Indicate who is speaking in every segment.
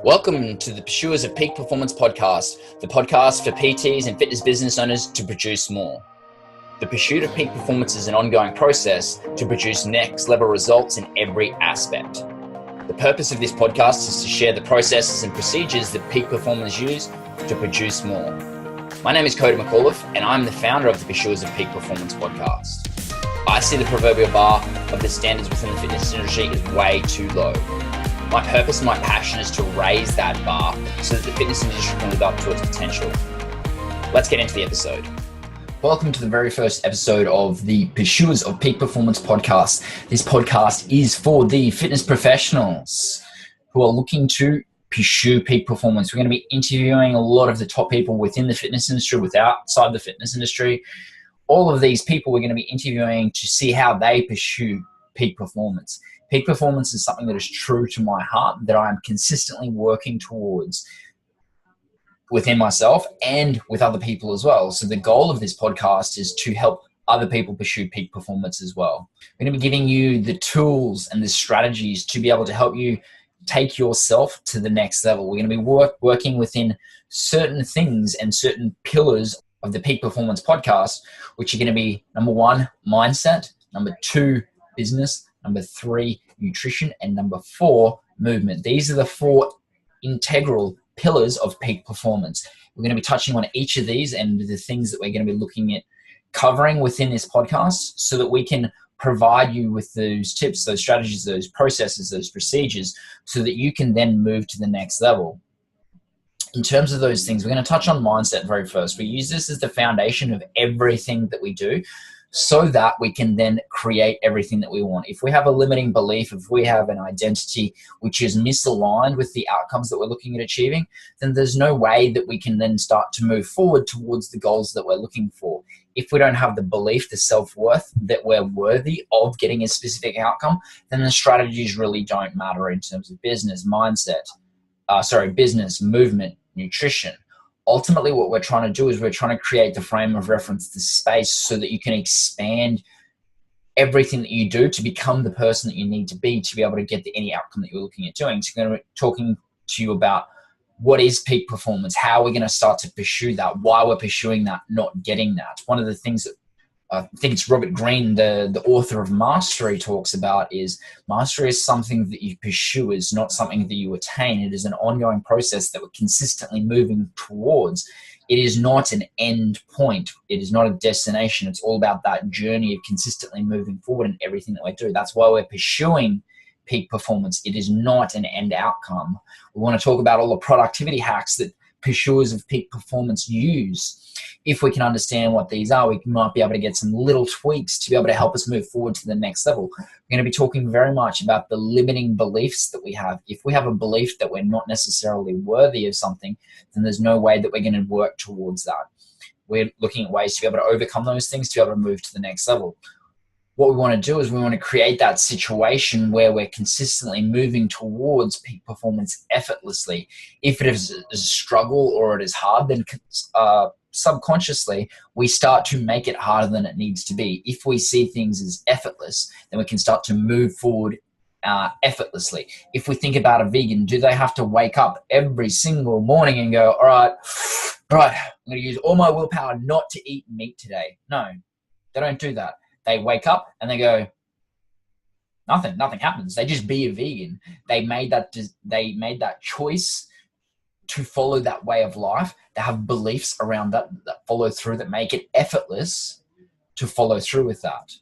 Speaker 1: Welcome to the Pursuers of Peak Performance podcast, the podcast for PTs and fitness business owners to produce more. The pursuit of peak performance is an ongoing process to produce next level results in every aspect. The purpose of this podcast is to share the processes and procedures that peak performers use to produce more. My name is Cody McAuliffe and I'm the founder of the Pursuers of Peak Performance podcast. I see the proverbial bar of the standards within the fitness industry is way too low. My purpose and my passion is to raise that bar so that the fitness industry can live up to its potential. Let's get into the episode. Welcome to the very first episode of the Pursuers of Peak Performance podcast. This podcast is for the fitness professionals who are looking to pursue peak performance. We're going to be interviewing a lot of the top people within the fitness industry, outside the fitness industry. All of these people we're going to be interviewing to see how they pursue peak performance. Peak performance is something that is true to my heart, that I am consistently working towards within myself and with other people as well. So the goal of this podcast is to help other people pursue peak performance as well. We're going to be giving you the tools and the strategies to be able to help you take yourself to the next level. We're going to be working within certain things and certain pillars of the Peak Performance podcast, which are going to be number 1, mindset, number 2, business, number 3, nutrition, and number 4, movement. These are the 4 integral pillars of peak performance. We're going to be touching on each of these and the things that we're going to be looking at covering within this podcast so that we can provide you with those tips, those strategies, those processes, those procedures, so that you can then move to the next level. In terms of those things, we're going to touch on mindset very first. We use this as the foundation of everything that we do, so that we can then create everything that we want. If we have a limiting belief, if we have an identity which is misaligned with the outcomes that we're looking at achieving, then there's no way that we can then start to move forward towards the goals that we're looking for. If we don't have the belief, the self-worth that we're worthy of getting a specific outcome, then the strategies really don't matter in terms of business, business, movement, nutrition. Ultimately, what we're trying to do is we're trying to create the frame of reference, the space, so that you can expand everything that you do to become the person that you need to be able to get any outcome that you're looking at doing. So we're going to be talking to you about what is peak performance, how we're going to start to pursue that, why we're pursuing that, not getting that. One of the things that I think it's Robert Greene, the author of Mastery, talks about is mastery is something that you pursue, is not something that you attain. It is an ongoing process that we're consistently moving towards. It is not an end point. It is not a destination. It's all about that journey of consistently moving forward in everything that we do. That's why we're pursuing peak performance. It is not an end outcome. We want to talk about all the productivity hacks that pursuers of peak performance use. If we can understand what these are, we might be able to get some little tweaks to be able to help us move forward to the next level. We're going to be talking very much about the limiting beliefs that we have. If we have a belief that we're not necessarily worthy of something, then there's no way that we're going to work towards that. We're looking at ways to be able to overcome those things, to be able to move to the next level. What we want to do is we want to create that situation where we're consistently moving towards peak performance effortlessly. If it is a struggle or it is hard, then subconsciously we start to make it harder than it needs to be. If we see things as effortless, then we can start to move forward effortlessly. If we think about a vegan, do they have to wake up every single morning and go, all right, I'm going to use all my willpower not to eat meat today? No, they don't do that. They wake up and they go, nothing happens. They just be a vegan. They made that choice to follow that way of life. They have beliefs around that follow through, that make it effortless to follow through with that.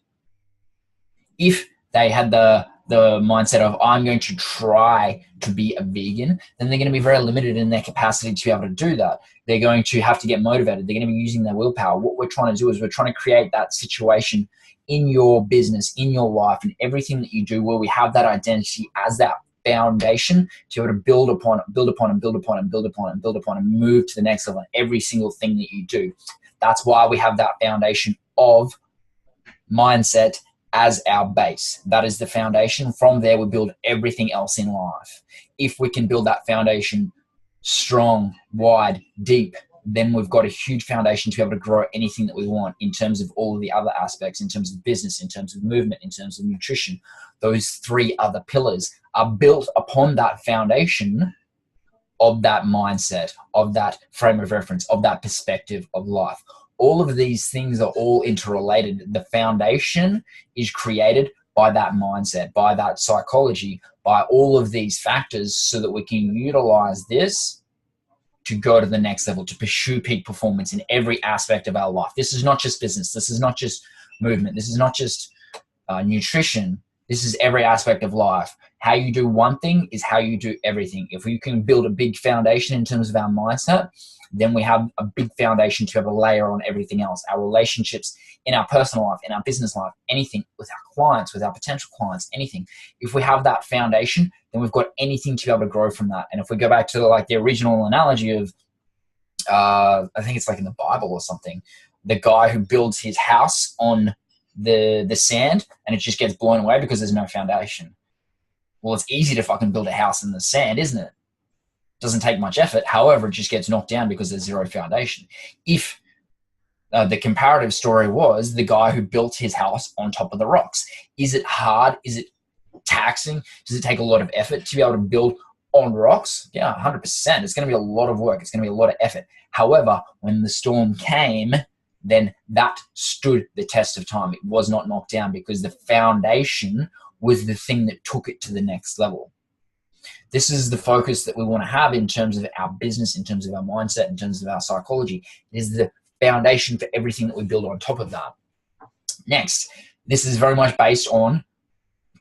Speaker 1: If they had the mindset of, I'm going to try to be a vegan, then they're going to be very limited in their capacity to be able to do that. They're going to have to get motivated. They're going to be using their willpower. What we're trying to do is we're trying to create that situation in your business, in your life, and everything that you do, where we have that identity as that foundation to be able to build upon and move to the next level on every single thing that you do. That's why we have that foundation of mindset as our base. That is the foundation. From there, we build everything else in life. If we can build that foundation strong, wide, deep, then we've got a huge foundation to be able to grow anything that we want in terms of all of the other aspects, in terms of business, in terms of movement, in terms of nutrition. Those 3 other pillars are built upon that foundation of that mindset, of that frame of reference, of that perspective of life. All of these things are all interrelated. The foundation is created by that mindset, by that psychology, by all of these factors, so that we can utilize this to go to the next level, to pursue peak performance in every aspect of our life. This is not just business. This is not just movement. This is not just nutrition. This is every aspect of life. How you do one thing is how you do everything. If we can build a big foundation in terms of our mindset, then we have a big foundation to be able to layer on everything else. Our relationships in our personal life, in our business life, anything with our clients, with our potential clients, anything. If we have that foundation, then we've got anything to be able to grow from that. And if we go back to like the original analogy of, I think it's like in the Bible or something, the guy who builds his house on the sand and it just gets blown away because there's no foundation. Well, it's easy to fucking build a house in the sand, isn't it? Doesn't take much effort. However, it just gets knocked down because there's zero foundation. If the comparative story was the guy who built his house on top of the rocks, is it hard? Is it taxing? Does it take a lot of effort to be able to build on rocks? Yeah, 100%. It's going to be a lot of work. It's going to be a lot of effort. However, when the storm came, then that stood the test of time. It was not knocked down because the foundation was the thing that took it to the next level. This is the focus that we want to have in terms of our business, in terms of our mindset, in terms of our psychology. It is the foundation for everything that we build on top of that. Next, this is very much based on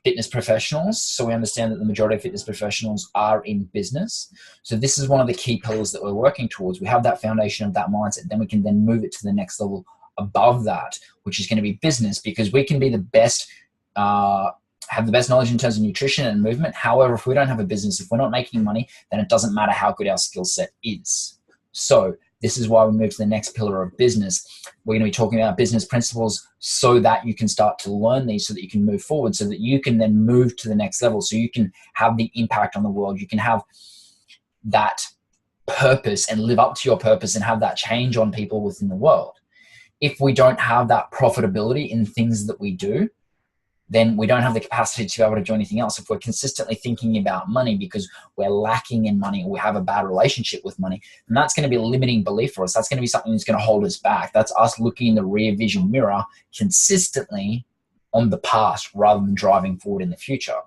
Speaker 1: fitness professionals. So we understand that the majority of fitness professionals are in business. So this is one of the key pillars that we're working towards. We have that foundation of that mindset. Then we can then move it to the next level above that, which is going to be business, because we can be the best, have the best knowledge in terms of nutrition and movement. However, if we don't have a business, if we're not making money, then it doesn't matter how good our skill set is. So this is why we move to the next pillar of business. We're going to be talking about business principles so that you can start to learn these, so that you can move forward, so that you can then move to the next level, so you can have the impact on the world. You can have that purpose and live up to your purpose and have that change on people within the world. If we don't have that profitability in things that we do, then we don't have the capacity to be able to do anything else. If we're consistently thinking about money because we're lacking in money, or we have a bad relationship with money, then that's going to be a limiting belief for us. That's going to be something that's going to hold us back. That's us looking in the rear vision mirror consistently on the past rather than driving forward in the future.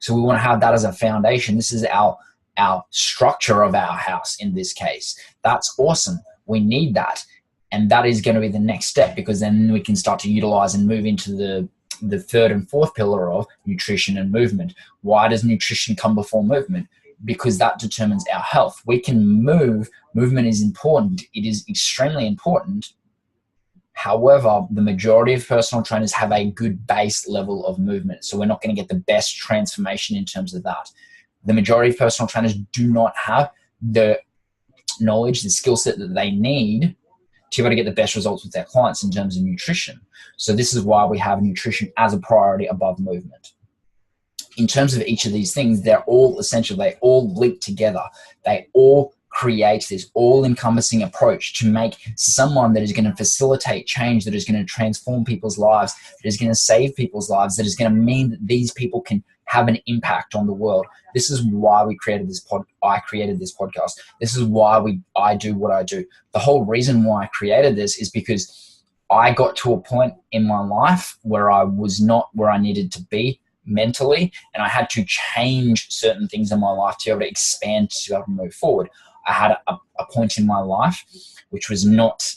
Speaker 1: So we want to have that as a foundation. This is our structure of our house in this case. That's awesome. We need that. And that is going to be the next step, because then we can start to utilize and move into the third and fourth pillar of nutrition and movement. Why does nutrition come before movement? Because that determines our health. We can move. Movement is important. It is extremely important. However, the majority of personal trainers have a good base level of movement. So we're not going to get the best transformation in terms of that. The majority of personal trainers do not have the knowledge, the skill set that they need to be able to get the best results with their clients in terms of nutrition. So this is why we have nutrition as a priority above movement. In terms of each of these things, they're all essential. They all link together. They all create this all-encompassing approach to make someone that is going to facilitate change, that is going to transform people's lives, that is going to save people's lives, that is going to mean that these people can have an impact on the world. This is why we created this I created this podcast. This is why I do what I do. The whole reason why I created this is because I got to a point in my life where I was not where I needed to be mentally, and I had to change certain things in my life to be able to expand, to be able to move forward. I had a point in my life which was not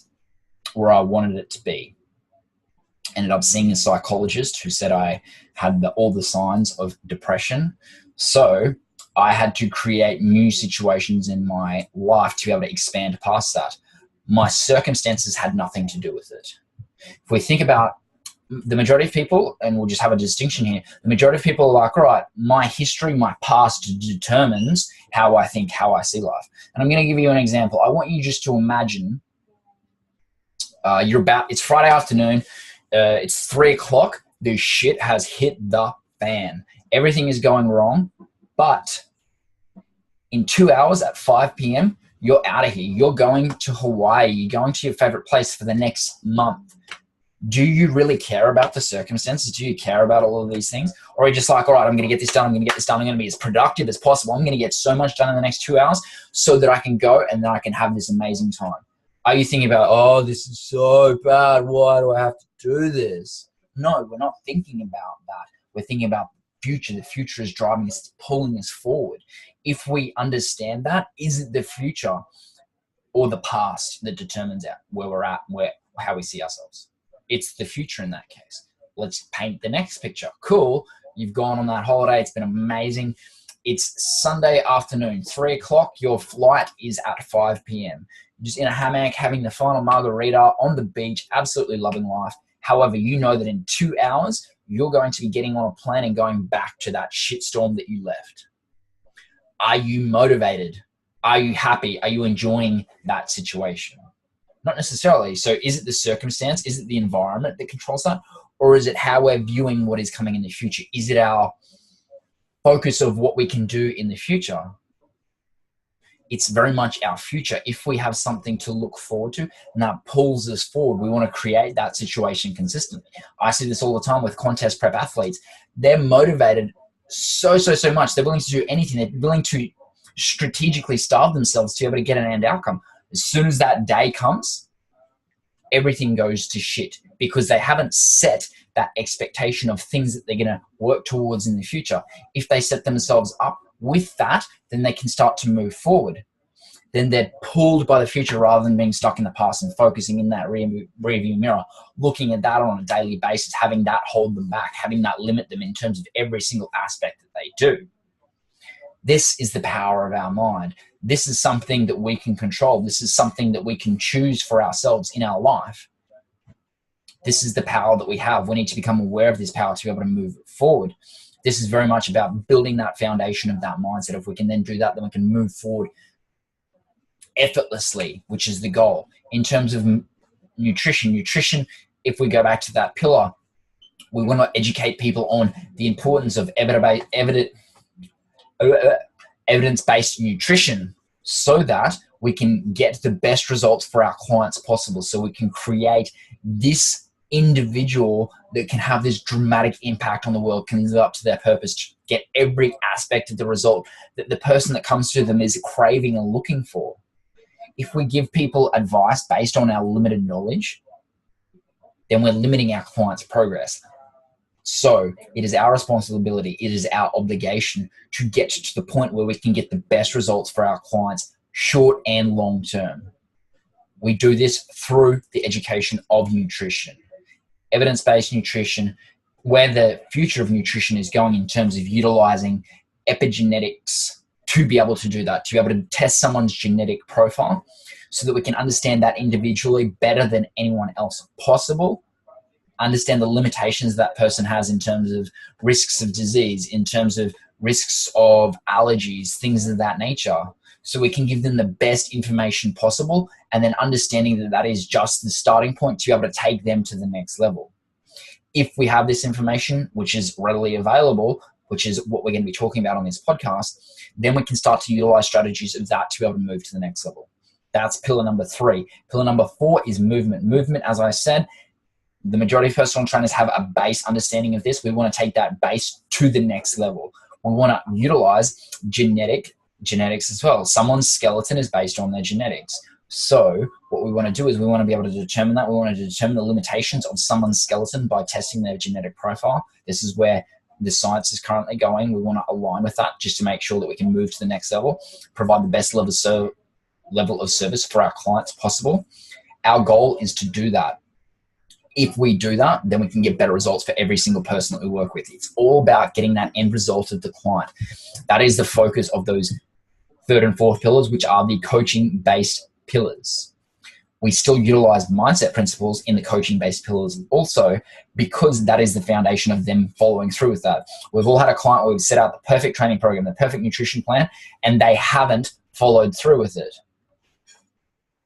Speaker 1: where I wanted it to be. Ended up seeing a psychologist who said I had all the signs of depression. So I had to create new situations in my life to be able to expand past that. My circumstances had nothing to do with it. If we think about the majority of people, and we'll just have a distinction here, the majority of people are like, all right, my history, my past determines how I think, how I see life. And I'm going to give you an example. I want you just to imagine it's Friday afternoon. It's 3 o'clock. The shit has hit the fan. Everything is going wrong. But in 2 hours at 5 p.m., you're out of here. You're going to Hawaii. You're going to your favorite place for the next month. Do you really care about the circumstances? Do you care about all of these things? Or are you just like, all right, I'm going to get this done. I'm going to get this done. I'm going to be as productive as possible. I'm going to get so much done in the next 2 hours so that I can go and then I can have this amazing time. Are you thinking about, oh, this is so bad. Why do I have to do this? No, we're not thinking about that. We're thinking about the future. The future is driving us, pulling us forward. If we understand that, is it the future or the past that determines where we're at, how we see ourselves? It's the future in that case. Let's paint the next picture. Cool. You've gone on that holiday. It's been amazing. It's Sunday afternoon, 3 o'clock. Your flight is at 5 p.m. You're just in a hammock, having the final margarita on the beach, absolutely loving life. However, you know that in 2 hours, you're going to be getting on a plane and going back to that shitstorm that you left. Are you motivated? Are you happy? Are you enjoying that situation? Not necessarily. So is it the circumstance? Is it the environment that controls that? Or is it how we're viewing what is coming in the future? Is it our focus of what we can do in the future? It's very much our future. If we have something to look forward to and that pulls us forward, we want to create that situation consistently. I see this all the time with contest prep athletes. They're motivated so much. They're willing to do anything. They're willing to strategically starve themselves to be able to get an end outcome. As soon as that day comes, everything goes to shit because they haven't set that expectation of things that they're going to work towards in the future. If they set themselves up with that, then they can start to move forward. Then they're pulled by the future rather than being stuck in the past and focusing in that rearview mirror, looking at that on a daily basis, having that hold them back, having that limit them in terms of every single aspect that they do. This is the power of our mind. This is something that we can control. This is something that we can choose for ourselves in our life. This is the power that we have. We need to become aware of this power to be able to move forward. This is very much about building that foundation of that mindset. If we can then do that, then we can move forward effortlessly, which is the goal. In terms of nutrition, if we go back to that pillar, we want to educate people on the importance of evidence-based nutrition so that we can get the best results for our clients possible. So we can create this individual that can have this dramatic impact on the world, can live up to their purpose, to get every aspect of the result that the person that comes to them is craving and looking for. If we give people advice based on our limited knowledge, then we're limiting our clients' progress. So it is our responsibility, it is our obligation to get to the point where we can get the best results for our clients, short and long term. We do this through the education of nutrition. Evidence-based nutrition, where the future of nutrition is going in terms of utilizing epigenetics to be able to do that, to be able to test someone's genetic profile so that we can understand that individually better than anyone else possible, understand the limitations that person has in terms of risks of disease, in terms of risks of allergies, things of that nature, so we can give them the best information possible, and then understanding that that is just the starting point to be able to take them to the next level. If we have this information, which is readily available, which is what we're going to be talking about on this podcast, then we can start to utilize strategies of that to be able to move to the next level. That's pillar number 3. Pillar number 4 is movement. Movement, as I said, the majority of personal trainers have a base understanding of this. We want to take that base to the next level. We want to utilize genetics as well. Someone's skeleton is based on their genetics. So what we want to do is we want to be able to determine that. We want to determine the limitations of someone's skeleton by testing their genetic profile. This is where the science is currently going. We want to align with that just to make sure that we can move to the next level, provide the best level of service for our clients possible. Our goal is to do that. If we do that, then we can get better results for every single person that we work with. It's all about getting that end result of the client. That is the focus of those 3rd and 4th pillars, which are the coaching-based pillars. We still utilize mindset principles in the coaching-based pillars also, because that is the foundation of them following through with that. We've all had a client where we've set out the perfect training program, the perfect nutrition plan, and they haven't followed through with it.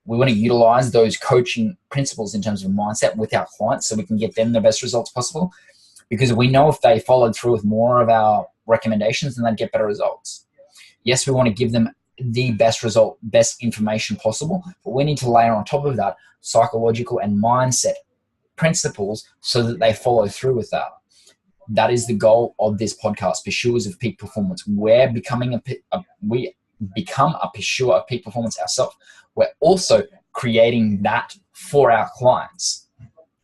Speaker 1: We want to utilize those coaching principles in terms of mindset with our clients so we can get them the best results possible, because we know if they followed through with more of our recommendations, then they'd get better results. Yes, we want to give them the best result, best information possible, but we need to layer on top of that psychological and mindset principles so that they follow through with that. That is the goal of this podcast, Pursuers of Peak Performance. We become a pursuer of peak performance ourselves. We're also creating that for our clients.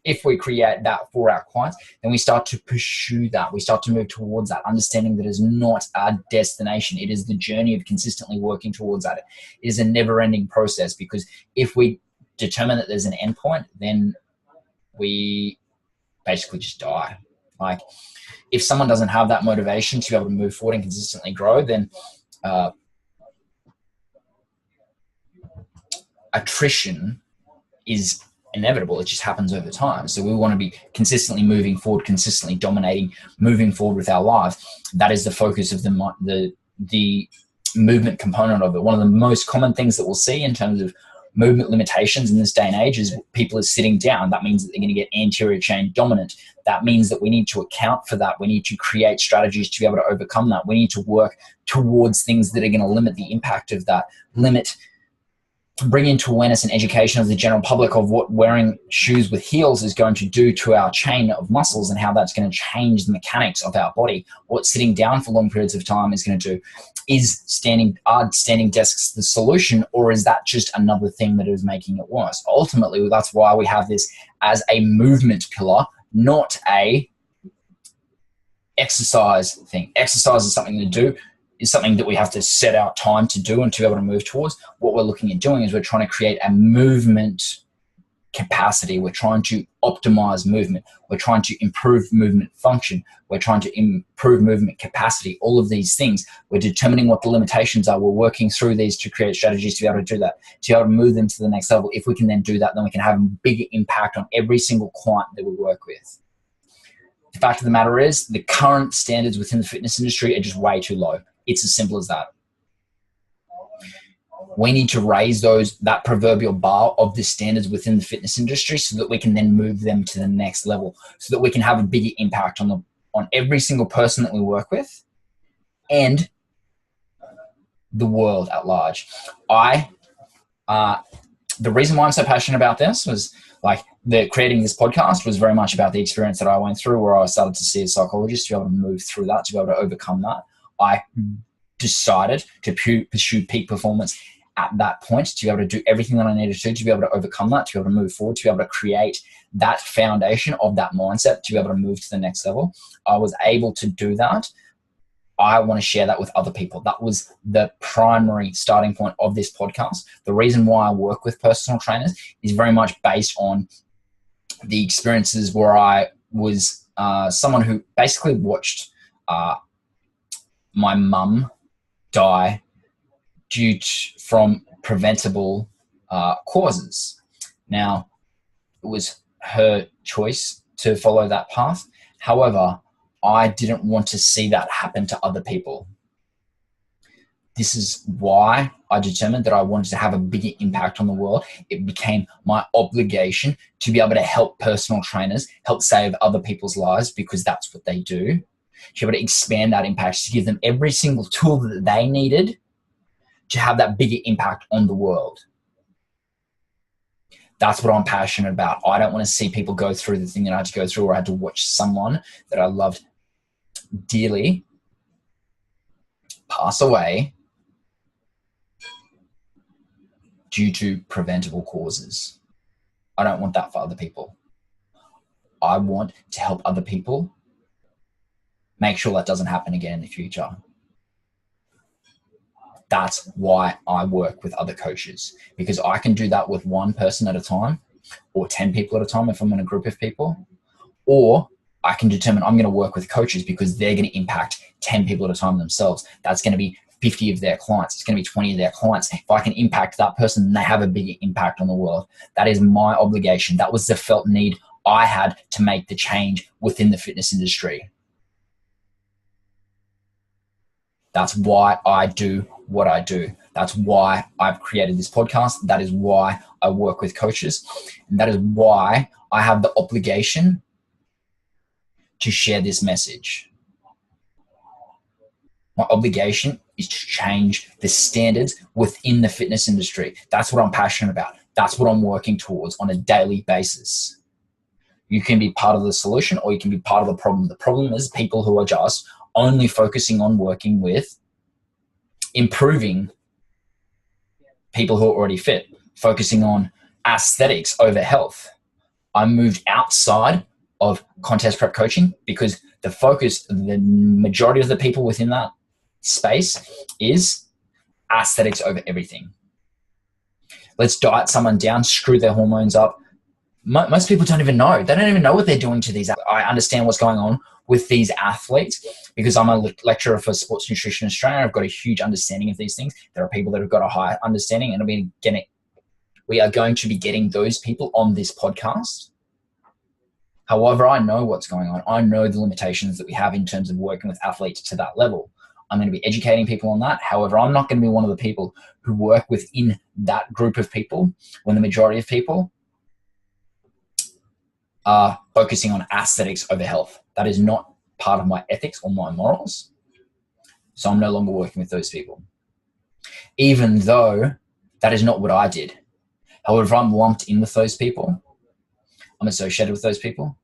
Speaker 1: If we create that for our clients, then we start to pursue that. We start to move towards that, understanding that it is not our destination. It is the journey of consistently working towards that. It is a never-ending process, because if we determine that there's an endpoint, then we basically just die. Like, if someone doesn't have that motivation to be able to move forward and consistently grow, then attrition is inevitable. It just happens over time. So we want to be consistently moving forward, consistently dominating, moving forward with our life. That is the focus of the movement component of it. One of the most common things that we'll see in terms of movement limitations in this day and age is people are sitting down. That means that they're going to get anterior chain dominant. That means that we need to account for that. We need to create strategies to be able to overcome that. We need to work towards things that are going to limit the impact of that, bring into awareness and education of the general public of what wearing shoes with heels is going to do to our chain of muscles and how that's going to change the mechanics of our body. What sitting down for long periods of time is going to do. Are standing desks the solution, or is that just another thing that is making it worse? Ultimately, that's why we have this as a movement pillar, not a exercise thing. Exercise is something to do, is something that we have to set out time to do and to be able to move towards. What we're looking at doing is we're trying to create a movement capacity. We're trying to optimize movement. We're trying to improve movement function. We're trying to improve movement capacity. All of these things, we're determining what the limitations are. We're working through these to create strategies to be able to do that, to be able to move them to the next level. If we can then do that, then we can have a bigger impact on every single client that we work with. The fact of the matter is, the current standards within the fitness industry are just way too low. It's as simple as that. We need to raise that proverbial bar of the standards within the fitness industry so that we can then move them to the next level, so that we can have a bigger impact on every single person that we work with and the world at large. The reason why I'm so passionate about this was creating this podcast was very much about the experience that I went through, where I started to see a psychologist to be able to move through that, to be able to overcome that. I decided to pursue peak performance at that point, to be able to do everything that I needed to be able to overcome that, to be able to move forward, to be able to create that foundation of that mindset, to be able to move to the next level. I was able to do that. I want to share that with other people. That was the primary starting point of this podcast. The reason why I work with personal trainers is very much based on the experiences where I was someone who basically watched my mum die from preventable causes. Now, it was her choice to follow that path. However, I didn't want to see that happen to other people. This is why I determined that I wanted to have a bigger impact on the world. It became my obligation to be able to help personal trainers, help save other people's lives, because that's what they do. To be able to expand that impact, to give them every single tool that they needed to have that bigger impact on the world. That's what I'm passionate about. I don't want to see people go through the thing that I had to go through, or I had to watch someone that I loved dearly pass away due to preventable causes. I don't want that for other people. I want to help other people make sure that doesn't happen again in the future. That's why I work with other coaches, because I can do that with one person at a time, or 10 people at a time if I'm in a group of people, or I can determine I'm going to work with coaches because they're going to impact 10 people at a time themselves. That's going to be 50 of their clients. It's going to be 20 of their clients. If I can impact that person, they have a bigger impact on the world. That is my obligation. That was the felt need I had to make the change within the fitness industry. That's why I do what I do. That's why I've created this podcast. That is why I work with coaches. And that is why I have the obligation to share this message. My obligation is to change the standards within the fitness industry. That's what I'm passionate about. That's what I'm working towards on a daily basis. You can be part of the solution or you can be part of the problem. The problem is people who are just only focusing on working with improving people who are already fit, focusing on aesthetics over health. I moved outside of contest prep coaching because the focus, the majority of the people within that space is aesthetics over everything. Let's diet someone down, screw their hormones up. Most people don't even know. They don't even know what they're doing to these. I understand what's going on with these athletes because I'm a lecturer for Sports Nutrition Australia. I've got a huge understanding of these things. There are people that have got a high understanding, and we are going to be getting those people on this podcast. However, I know what's going on. I know the limitations that we have in terms of working with athletes to that level. I'm going to be educating people on that. However, I'm not going to be one of the people who work within that group of people when the majority of people are focusing on aesthetics over health. That is not part of my ethics or my morals. So I'm no longer working with those people. Even though that is not what I did. However, if I'm lumped in with those people, I'm associated with those people,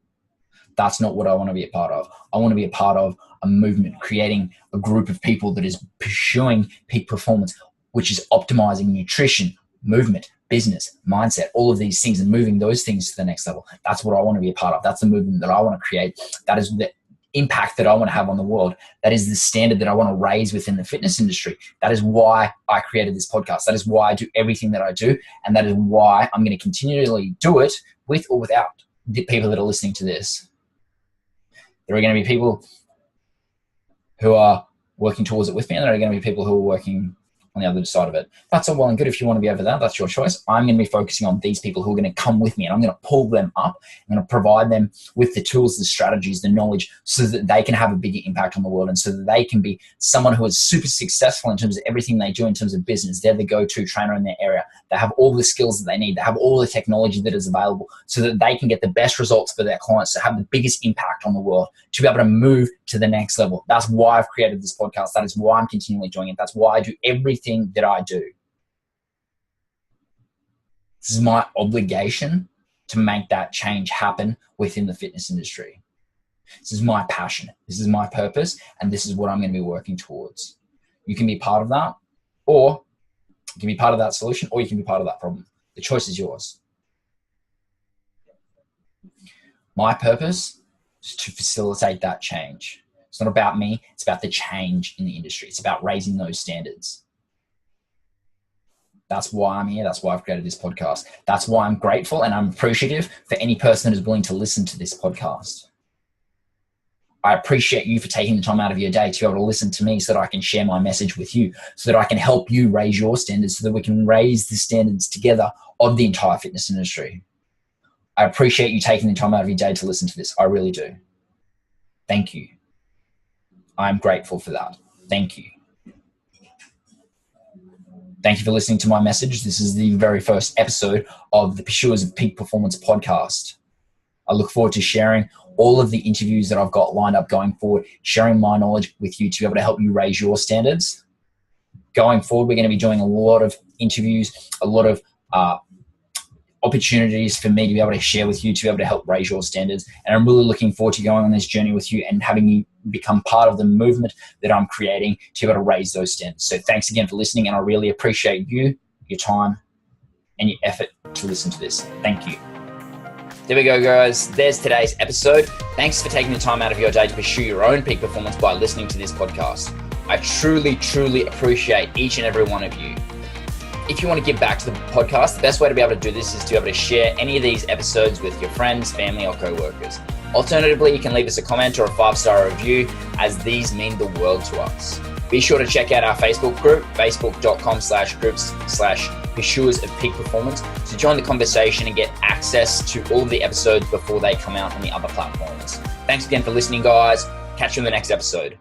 Speaker 1: that's not what I want to be a part of. I want to be a part of a movement, creating a group of people that is pursuing peak performance, which is optimizing nutrition, movement, business, mindset, all of these things, and moving those things to the next level. That's what I want to be a part of. That's the movement that I want to create. That is the impact that I want to have on the world. That is the standard that I want to raise within the fitness industry. That is why I created this podcast. That is why I do everything that I do. And that is why I'm going to continually do it with or without the people that are listening to this. There are going to be people who are working towards it with me, and there are going to be people who are working on the other side of it. That's all well and good. If you want to be over that, that's your choice. I'm going to be focusing on these people who are going to come with me, and I'm going to pull them up. I'm going to provide them with the tools, the strategies, the knowledge, so that they can have a bigger impact on the world, and so that they can be someone who is super successful in terms of everything they do in terms of business. They're the go-to trainer in their area. They have all the skills that they need. They have all the technology that is available so that they can get the best results for their clients, to have the biggest impact on the world, to be able to move to the next level. That's why I've created this podcast. That is why I'm continually doing it. That's why I do everything that I do. This is my obligation to make that change happen within the fitness industry. This is my passion. This is my purpose. And this is what I'm going to be working towards. You can be part of that, or you can be part of that solution, or you can be part of that problem. The choice is yours. My purpose is to facilitate that change. It's not about me. It's about the change in the industry. It's about raising those standards. That's why I'm here. That's why I've created this podcast. That's why I'm grateful and I'm appreciative for any person that is willing to listen to this podcast. I appreciate you for taking the time out of your day to be able to listen to me so that I can share my message with you, so that I can help you raise your standards, so that we can raise the standards together of the entire fitness industry. I appreciate you taking the time out of your day to listen to this. I really do. Thank you. I'm grateful for that. Thank you. Thank you for listening to my message. This is the very first episode of the Pursuers of Peak Performance podcast. I look forward to sharing all of the interviews that I've got lined up going forward, sharing my knowledge with you to be able to help you raise your standards. Going forward, we're going to be doing a lot of interviews, a lot of opportunities for me to be able to share with you, to be able to help raise your standards. And I'm really looking forward to going on this journey with you and having you become part of the movement that I'm creating to be able to raise those standards. So thanks again for listening, and I really appreciate you, your time, and your effort to listen to this. Thank you. There we go, guys. There's today's episode. Thanks for taking the time out of your day to pursue your own peak performance by listening to this podcast. I truly, truly appreciate each and every one of you. If you want to give back to the podcast, the best way to be able to do this is to be able to share any of these episodes with your friends, family, or co-workers. Alternatively, you can leave us a comment or a 5-star review, as these mean the world to us. Be sure to check out our Facebook group, facebook.com/groups/Pursuers of Peak Performance, to join the conversation and get access to all of the episodes before they come out on the other platforms. Thanks again for listening, guys. Catch you in the next episode.